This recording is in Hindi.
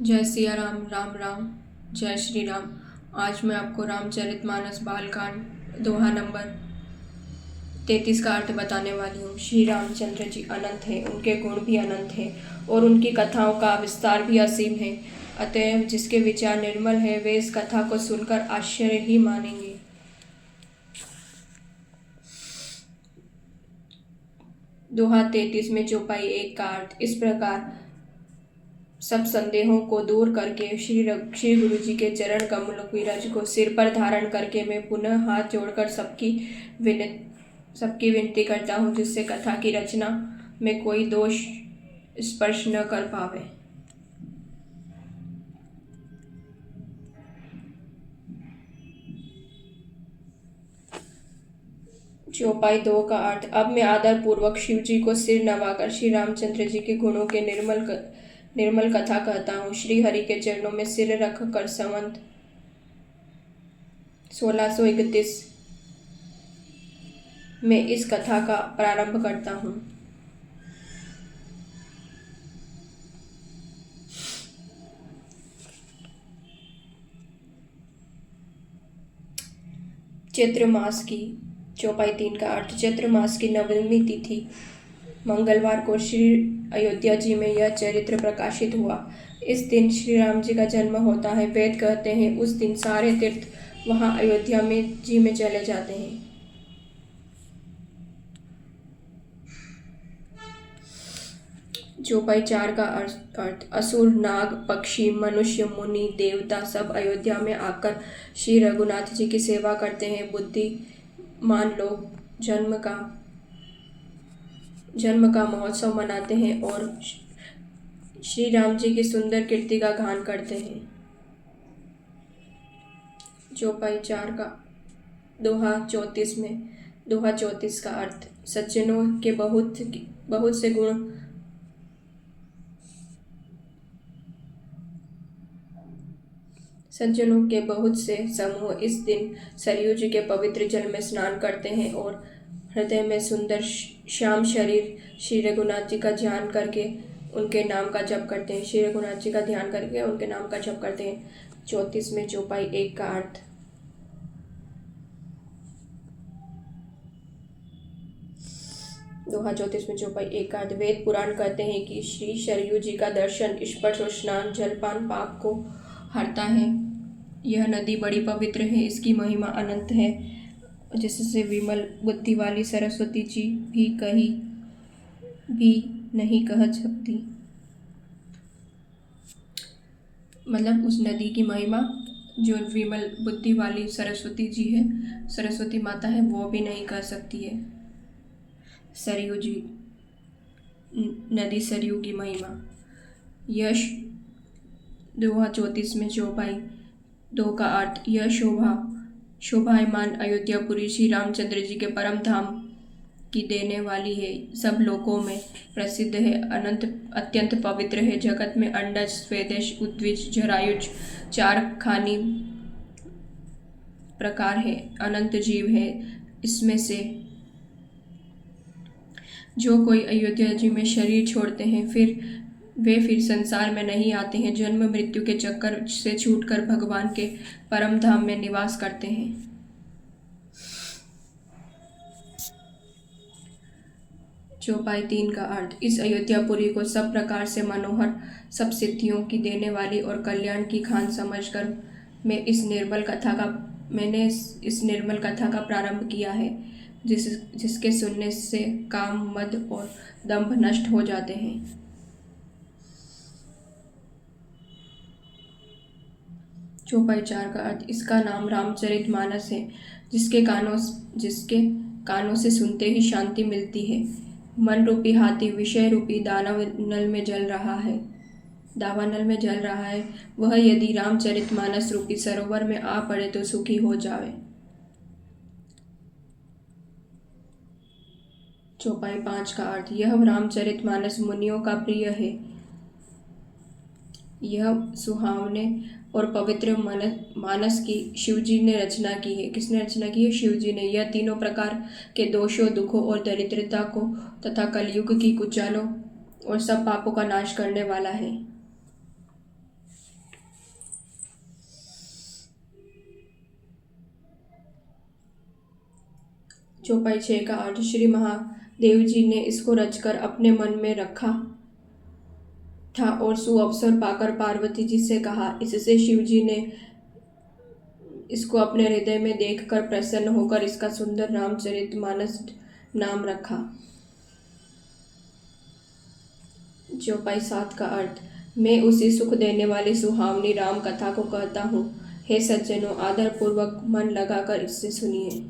जय सिया राम। राम राम। जय श्री राम। आज मैं आपको रामचरितमानस बालकांड दोहा नंबर 33 का अर्थ बताने वाली हूँ। श्री रामचंद्र जी अनंत हैं, उनके गुण भी अनंत हैं और उनकी कथाओं का विस्तार भी असीम है। अतएव जिसके विचार निर्मल है वे इस कथा को सुनकर आश्चर्य ही मानेंगे। दोहा 33 में चौपाई 1 का अर्थ इस प्रकार। सब संदेहों को दूर करके श्री गुरु जी के चरण कमल विरज को सिर पर धारण करके मैं पुनः हाथ जोड़कर सबकी विनती करता हूँ, जिससे कथा की रचना में कोई दोष स्पर्श न कर पावे। चौपाई 2 का अर्थ अब मैं आदर पूर्वक शिव जी को सिर नवाकर श्री रामचंद्र जी के गुणों के निर्मल कथा कहता हूँ। श्री हरि के चरणों में सिर रख कर संवत 1631 में इस कथा का प्रारंभ करता हूँ। चैत्र मास की चौपाई 3 का अर्थ चैत्र मास की नवमी तिथि मंगलवार को श्री अयोध्या जी में यह चरित्र प्रकाशित हुआ। इस दिन श्री राम जी का जन्म होता है। वेद कहते हैं उस दिन सारे तीर्थ वहां अयोध्या में जी में चले जाते हैं। चौपाई 4 का अर्थ असुर, नाग, पक्षी, मनुष्य, मुनि, देवता सब अयोध्या में आकर श्री रघुनाथ जी की सेवा करते हैं। बुद्धिमान लोग जन्म का महोत्सव मनाते हैं और श्री राम जी की सुंदर कीर्ति का गान करते हैं। चौपाई 4 का दोहा 34 का अर्थ सज्जनों के बहुत से गुण सज्जनों के बहुत से समूह इस दिन सरयू जी के पवित्र जल में स्नान करते हैं और हृदय में सुंदर श्याम शरीर श्री रघुनाथ जी का ध्यान करके उनके नाम का जप करते हैं। श्री रघुनाथ जी का ध्यान करके उनके नाम का जप करते हैं। 34 में चौपाई 1 का अर्थ दोहा 34 में चौपाई 1 का अर्थ वेद पुराण कहते हैं कि श्री सरयू जी का दर्शन, स्पर्श और स्नान जलपान पाप को हरता है। यह नदी बड़ी पवित्र है, इसकी महिमा अनंत है, जिससे विमल बुद्धि वाली सरस्वती जी भी कहीं भी नहीं कह सकती। मतलब उस नदी की महिमा जो विमल बुद्धि वाली सरस्वती जी है, सरस्वती माता है, वो भी नहीं कह सकती है। सरयू जी नदी सरयू की महिमा। यश दोहा 34 में चौपाई 2 का अर्थ यह शोभायमान अयोध्यापुरी श्री रामचंद्र जी के परम धाम की देने वाली है। सब लोकों में प्रसिद्ध है, अत्यंत पवित्र है। जगत में अंडज, स्वेदश, उद्विज, जरायुज 4 खानी प्रकार है, अनंत जीव है। इसमें से जो कोई अयोध्या जी में शरीर छोड़ते हैं वे फिर संसार में नहीं आते हैं, जन्म मृत्यु के चक्कर से छूटकर भगवान के परम धाम में निवास करते हैं। चौपाई 3 का अर्थ इस अयोध्यापुरी को सब प्रकार से मनोहर, सब सिद्धियों की देने वाली और कल्याण की खान समझकर मैंने इस निर्मल कथा का प्रारंभ किया है, जिसके सुनने से काम, मद और दंभ नष्ट हो जाते हैं। चौपाई 4 का अर्थ इसका नाम रामचरितमानस है, जिसके कानों से सुनते ही शांति मिलती है। मन रूपी हाथी विषय रूपी दावानल में जल रहा है, वह यदि रामचरितमानस रूपी सरोवर में आ पड़े तो सुखी हो जावे। चौपाई 5 का अर्थ यह रामचरितमानस मुनियों का प्रिय है। यह सुहावने और पवित्र मानस की शिवजी ने रचना की है। किसने रचना की है? शिवजी ने। यह तीनों प्रकार के दोषों, दुखों और दरिद्रता को तथा कलयुग की कुचालों और सब पापों का नाश करने वाला है। चौपाई 6 का अर्थ श्री महादेव जी ने इसको रचकर अपने मन में रखा था और सुअवसर पाकर पार्वती जी से कहा। इससे शिव जी ने इसको अपने हृदय में देखकर प्रसन्न होकर इसका सुंदर रामचरितमानस नाम रखा। चौपाई 7 का अर्थ मैं उसी सुख देने वाली सुहावनी राम कथा को कहता हूँ। हे सज्जनों, आदर पूर्वक मन लगाकर इससे सुनिए।